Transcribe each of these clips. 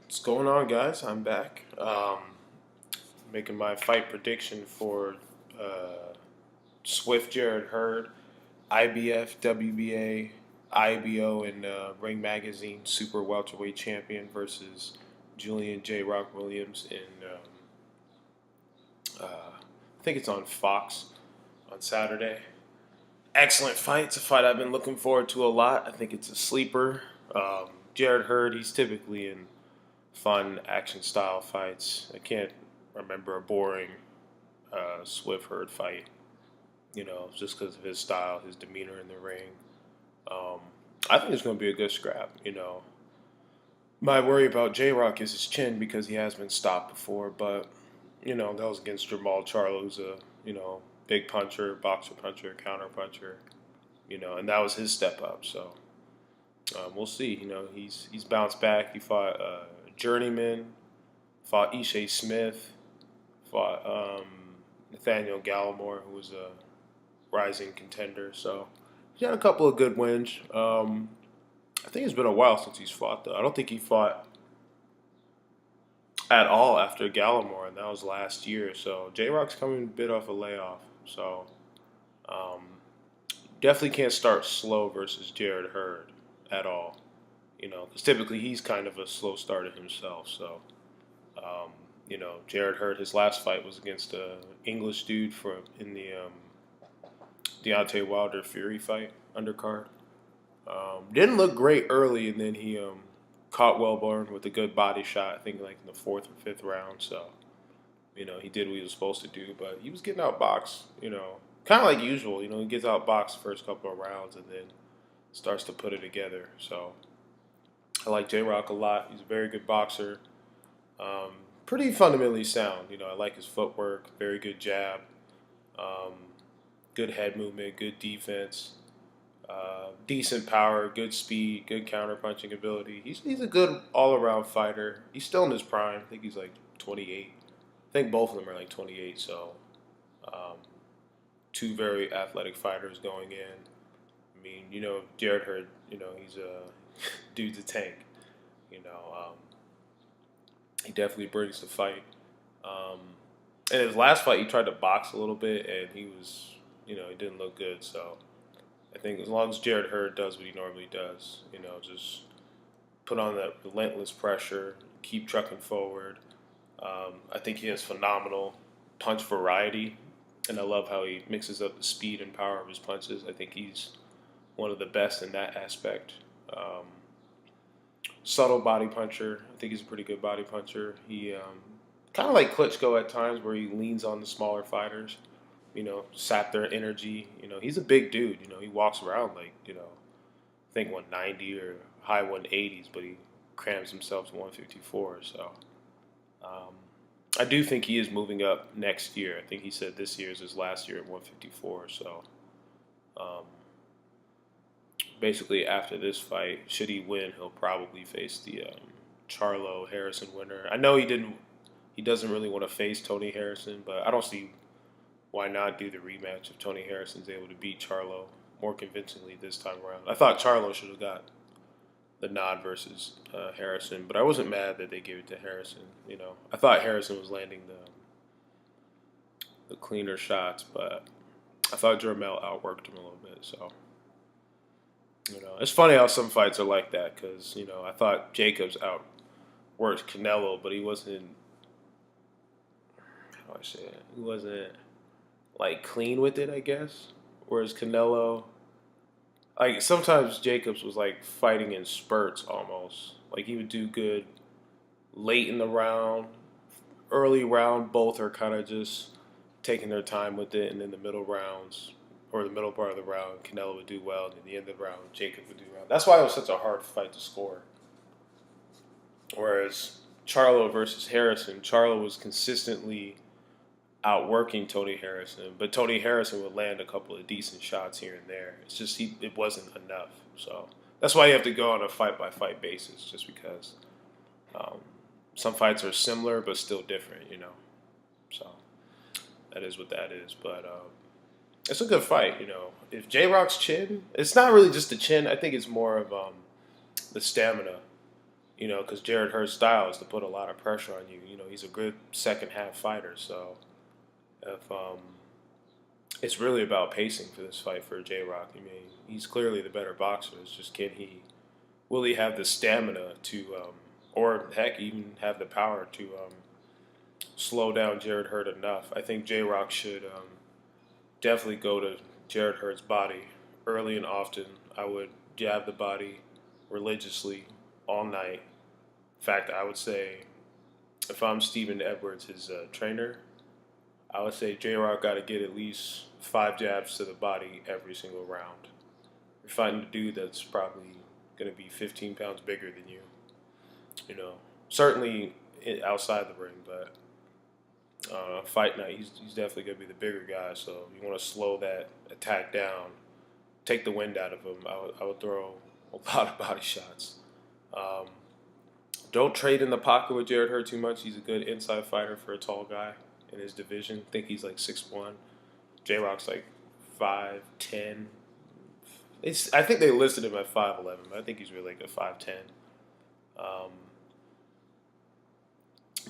What's going on, guys? I'm back. Making my fight prediction for Swift Jared Hurd, IBF, WBA, IBO, and Ring Magazine Super Welterweight Champion versus Julian J. Rock Williams I think it's on Fox on Saturday. Excellent fight. It's a fight I've been looking forward to a lot. I think it's a sleeper. Jared Hurd, he's typically in fun action style fights. I can't remember a boring Swift Hurd fight, just because of his style, his demeanor in the ring. Um, I think it's going to be a good scrap. My worry about J Rock is his chin because he has been stopped before, but, that was against Jamal Charlo, who's a, big puncher, boxer puncher, counter puncher, and that was his step up. So we'll see. He's bounced back. He fought Journeyman, fought Ishe Smith, fought Nathaniel Gallimore, who was a rising contender. So he had a couple of good wins. I think it's been a while since he's fought, though. I don't think he fought at all after Gallimore, and that was last year. So J Rock's coming a bit off a layoff. So um, definitely can't start slow versus Jared Hurd at all. Because typically he's kind of a slow starter himself. So, Jared Hurd, his last fight was against a English dude in the Deontay Wilder Fury fight undercard. Didn't look great early, and then he caught Wellborn with a good body shot. I think like in the fourth or fifth round. So, he did what he was supposed to do, but he was getting outboxed. Kind of like usual. He gets outboxed the first couple of rounds, and then starts to put it together. So. I like J Rock a lot. He's a very good boxer. Pretty fundamentally sound. I like his footwork. Very good jab. Um, Good head movement. Good defense. Decent power. Good speed. Good counter punching ability. He's a good all around fighter. He's still in his prime. I think he's like 28. I think both of them are like 28. So um, two very athletic fighters going in. I mean, Jared Hurd. He's a dude's a tank. You know, um, he definitely brings the fight. Um, in his last fight, he tried to box a little bit, and he was, he didn't look good. So I think as long as Jared Hurd does what he normally does, just put on that relentless pressure, keep trucking forward. I think he has phenomenal punch variety, and I love how he mixes up the speed and power of his punches. I think he's one of the best in that aspect. Um, Subtle body puncher. I think he's a pretty good body puncher. He kind of like Klitschko at times, where he leans on the smaller fighters. Sap their energy. He's a big dude. He walks around like I think 190 or high 180s, but he crams himself to 154. So um, I do think he is moving up next year. I think he said this year is his last year at 154. So. Um, Basically, after this fight, should he win, he'll probably face the Charlo Harrison winner. I know he didn't. He doesn't really want to face Tony Harrison, but I don't see why not do the rematch if Tony Harrison's able to beat Charlo more convincingly this time around. I thought Charlo should have got the nod versus Harrison, but I wasn't mad that they gave it to Harrison. I thought Harrison was landing the cleaner shots, but I thought Jermel outworked him a little bit. So. It's funny how some fights are like that because, I thought Jacobs outworked Canelo, but he wasn't, how do I say it? He wasn't, like, clean with it, I guess. Whereas Canelo, like, sometimes Jacobs was, like, fighting in spurts almost. Like, he would do good late in the round, early round, both are kind of just taking their time with it, and then the middle rounds or the middle part of the round, Canelo would do well, and at the end of the round, Jacob would do well. That's why it was such a hard fight to score. Whereas Charlo versus Harrison, Charlo was consistently outworking Tony Harrison, but Tony Harrison would land a couple of decent shots here and there. It's just it wasn't enough. So that's why you have to go on a fight-by-fight basis, just because um, some fights are similar but still different. So that is what that is. But it's a good fight. If J Rock's chin, it's not really just the chin. I think it's more of the stamina. because Jared Hurd's style is to put a lot of pressure on you. He's a good second half fighter. So if it's really about pacing for this fight for J Rock. I mean, he's clearly the better boxer. It's just will he have the stamina to, or heck, even have the power to slow down Jared Hurd enough? I think J Rock should definitely go to Jared Hurd's body early and often. I would jab the body religiously all night. In fact, I would say if I'm Steven Edwards, his trainer, I would say J Rock got to get at least 5 jabs to the body every single round. You're fighting a dude that's probably going to be 15 pounds bigger than you. Certainly outside the ring, but fight night, he's definitely going to be the bigger guy. So you want to slow that attack down, take the wind out of him. I would throw a lot of body shots. Um, don't trade in the pocket with Jared Hurd too much. He's a good inside fighter for a tall guy in his division. I think he's like 6'1". J Rock's like 5'10". I think they listed him at 5'11", but I think he's really like a 5'10". Um,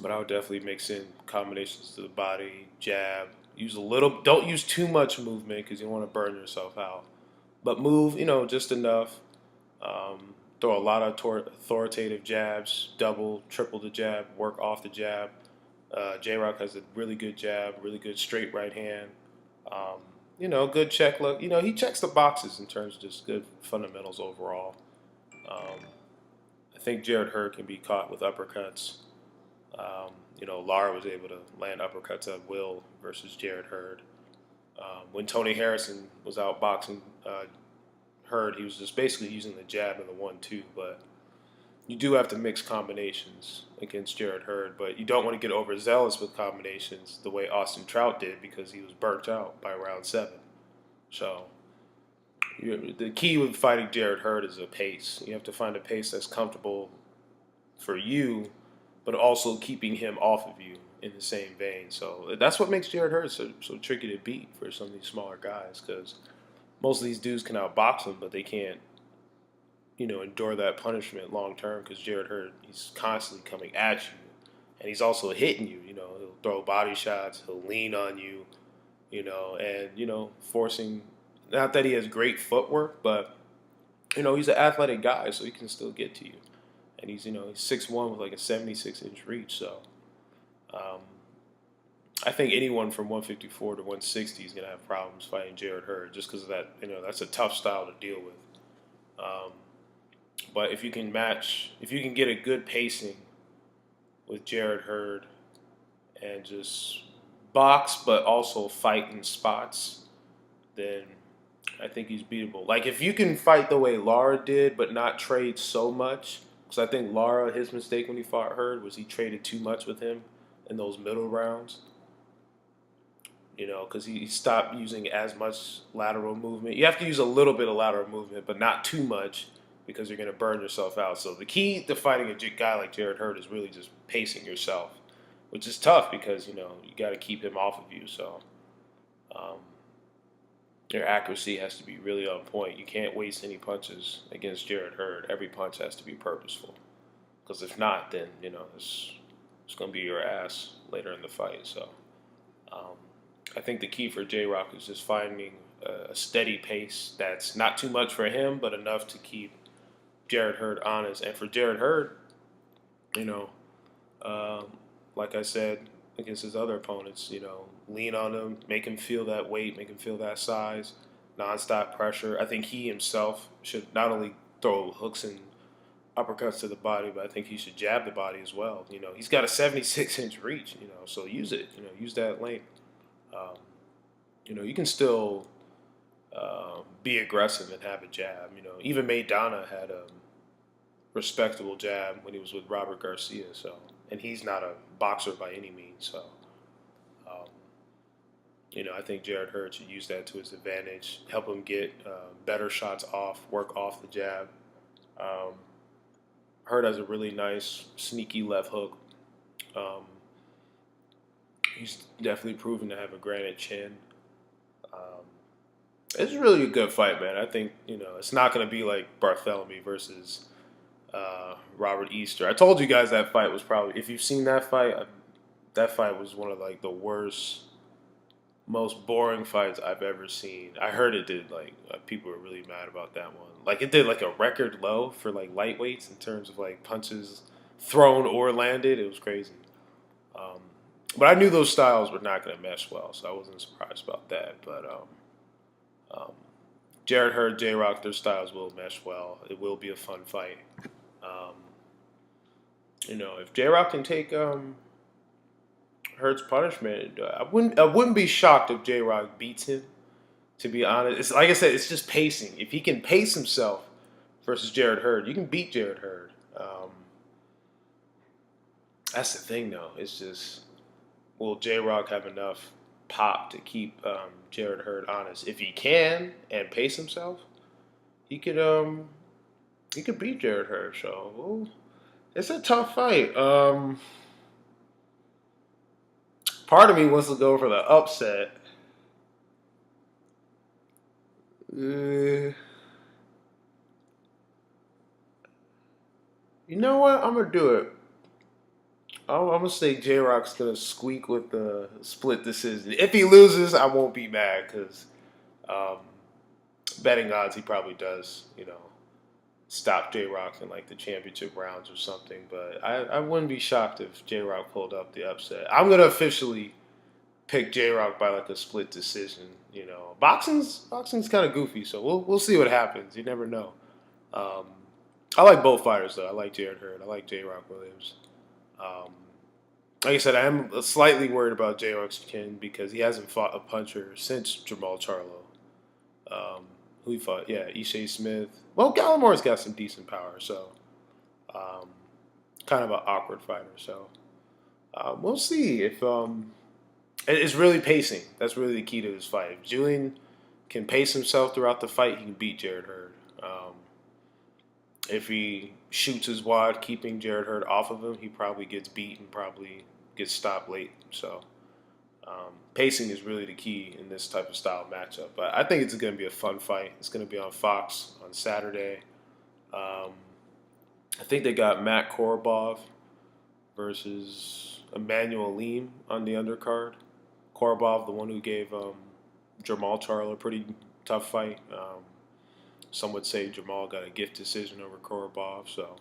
but I would definitely mix in combinations to the body, jab. Don't use too much movement because you don't want to burn yourself out. But move, just enough. Throw a lot of authoritative jabs, double, triple the jab, work off the jab. J Rock has a really good jab, really good straight right hand. Good check look. He checks the boxes in terms of just good fundamentals overall. Um, I think Jared Hurd can be caught with uppercuts. Lara was able to land uppercuts at will versus Jared Hurd. When Tony Harrison was out boxing Hurd, he was just basically using the jab and the 1-2. But you do have to mix combinations against Jared Hurd, but you don't want to get overzealous with combinations the way Austin Trout did because he was burnt out by round 7. So the key with fighting Jared Hurd is a pace. You have to find a pace that's comfortable for you, but also keeping him off of you in the same vein. So that's what makes Jared Hurd so tricky to beat for some of these smaller guys because most of these dudes can outbox him, but they can't, endure that punishment long term because Jared Hurd, he's constantly coming at you. And he's also hitting you, he'll throw body shots, he'll lean on you, and forcing, not that he has great footwork, but, he's an athletic guy, so he can still get to you. And he's 6'1" with like a 76-inch reach, so I think anyone from 154 to 160 is going to have problems fighting Jared Hurd just because of that, that's a tough style to deal with. But if you can get a good pacing with Jared Hurd and just box but also fight in spots, then I think he's beatable. Like if you can fight the way Lara did but not trade so much, because I think Lara, his mistake when he fought Hurd was he traded too much with him in those middle rounds. Because he stopped using as much lateral movement. You have to use a little bit of lateral movement, but not too much because you're going to burn yourself out. So the key to fighting a guy like Jared Hurd is really just pacing yourself, which is tough because, you got to keep him off of you. So your accuracy has to be really on point. You can't waste any punches against Jared Hurd. Every punch has to be purposeful. Because if not, then, it's going to be your ass later in the fight. So I think the key for J Rock is just finding a steady pace that's not too much for him, but enough to keep Jared Hurd honest. And for Jared Hurd, like I said, against his other opponents, lean on him, make him feel that weight, make him feel that size, nonstop pressure. I think he himself should not only throw hooks and uppercuts to the body, but I think he should jab the body as well. He's got a 76-inch reach, so use it. Use that length. You can still be aggressive and have a jab. Even Maidana had a respectable jab when he was with Robert Garcia. So, and he's not a boxer by any means. So, I think Jared Hurd should use that to his advantage, help him get better shots off, work off the jab. Hurd has a really nice, sneaky left hook. He's definitely proven to have a granite chin. It's really a good fight, man. I think, it's not going to be like Barthélemy versus Robert Easter. I told you guys that fight was probably, if you've seen that fight, that fight was one of like the worst, most boring fights I've ever seen. I heard it did like people were really mad about that one. Like it did like a record low for like lightweights in terms of like punches thrown or landed. It was crazy. Um, but I knew those styles were not going to mesh well, so I wasn't surprised about that. But um, Jared Hurd, J Rock, their styles will mesh well. It will be a fun fight. Um, if J Rock can take Hurd's punishment, I wouldn't be shocked if J Rock beats him. To be honest, it's like I said, it's just pacing. If he can pace himself versus Jared Hurd, you can beat Jared Hurd. That's the thing, though. It's just, will J Rock have enough pop to keep Jared Hurd honest? If he can and pace himself, he could beat Jared Hurd. So it's a tough fight. Part of me wants to go for the upset. Uh, you know what? I'm gonna do it. I'm gonna say J Rock's gonna squeak with the split decision. If he loses, I won't be mad because um, betting odds he probably does. Stop J Rock in like the championship rounds or something. But I wouldn't be shocked if J Rock pulled up the upset. I'm gonna officially pick J Rock by like a split decision. Boxing's kind of goofy, so we'll see what happens. You never know. Um, I like both fighters though. I like Jared Hurd. I like J Rock Williams. Um, like I said, I am slightly worried about J Rock's chin because he hasn't fought a puncher since Jamal Charlo. Who he fought? Yeah, Ishe Smith. Well, Gallimore's got some decent power, so um, kind of an awkward fighter. So we'll see if it's really pacing. That's really the key to this fight. If Julian can pace himself throughout the fight, he can beat Jared Hurd. If he shoots his wad, keeping Jared Hurd off of him, he probably gets beat and probably gets stopped late. So pacing is really the key in this type of style matchup. But I think it's going to be a fun fight. It's going to be on Fox on Saturday. Um, I think they got Matt Korobov versus Emmanuel Leem on the undercard. Korobov, the one who gave Jamal Charlo a pretty tough fight. Some would say Jamal got a gift decision over Korobov. So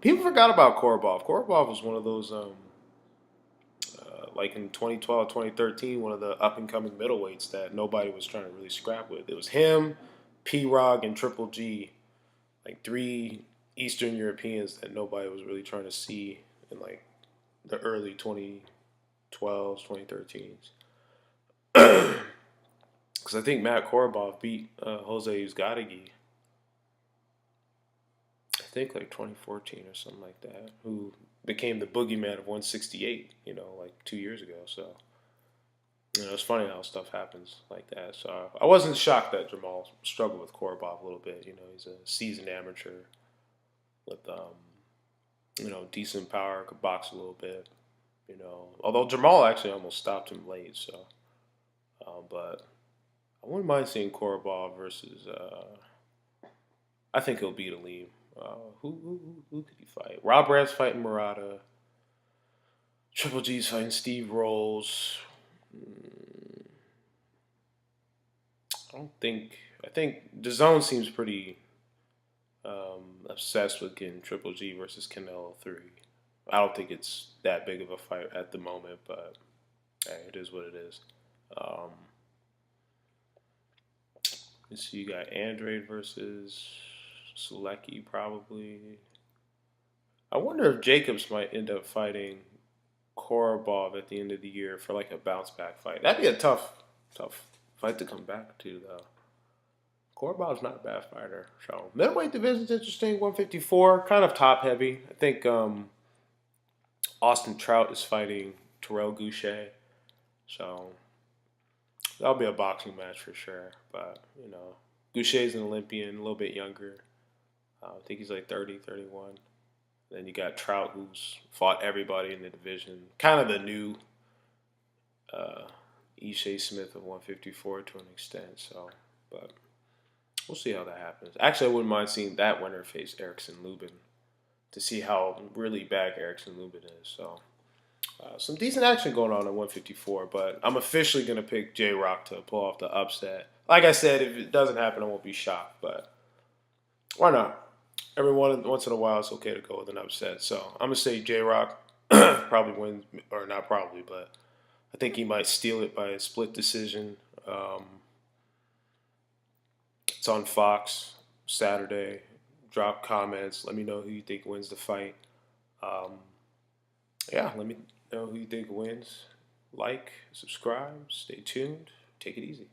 people forgot about Korobov. Korobov was one of those, like in 2012, 2013, one of the up-and-coming middleweights that nobody was trying to really scrap with. It was him, P-Rog, and Triple G, like three Eastern Europeans that nobody was really trying to see in like the early 2012s, 2013s. Because I think Matt Korobov beat Jose Uzcategui, I think like 2014 or something like that, who became the boogeyman of 168, like 2 years ago. So, it's funny how stuff happens like that. So I wasn't shocked that Jamal struggled with Korobov a little bit. He's a seasoned amateur with, decent power, could box a little bit. Although Jamal actually almost stopped him late. So, but I wouldn't mind seeing Korobov versus. I think he'll beat Aleem. Who could he fight? Rob Rad's fighting Murata. Triple G's fighting Steve Rolls. I don't think. I think DAZN seems pretty obsessed with getting Triple G versus Canelo 3. I don't think it's that big of a fight at the moment, but hey, it is what it is. Um, let's see, you got Andrade versus Selecki probably. I wonder if Jacobs might end up fighting Korobov at the end of the year for like a bounce back fight. That'd be a tough fight to come back to though. Korobov's not a bad fighter. So middleweight division's interesting. 154, kind of top heavy. I think Austin Trout is fighting Terrell Goucher. So that'll be a boxing match for sure. But, Goucher's an Olympian, a little bit younger. I think he's like 30, 31. Then you got Trout, who's fought everybody in the division. Kind of the new Ishe Smith of 154 to an extent. So, but We'll see how that happens. Actually, I wouldn't mind seeing that winner face Erickson Lubin to see how really bad Erickson Lubin is. So some decent action going on at 154, but I'm officially going to pick J Rock to pull off the upset. Like I said, if it doesn't happen, I won't be shocked, but why not? Once in a while, it's okay to go with an upset. So I'm going to say J Rock probably wins, or not probably, but I think he might steal it by a split decision. Um, it's on Fox Saturday. Drop comments. Let me know who you think wins the fight. Um, yeah, let me know who you think wins. Like, subscribe, stay tuned, take it easy.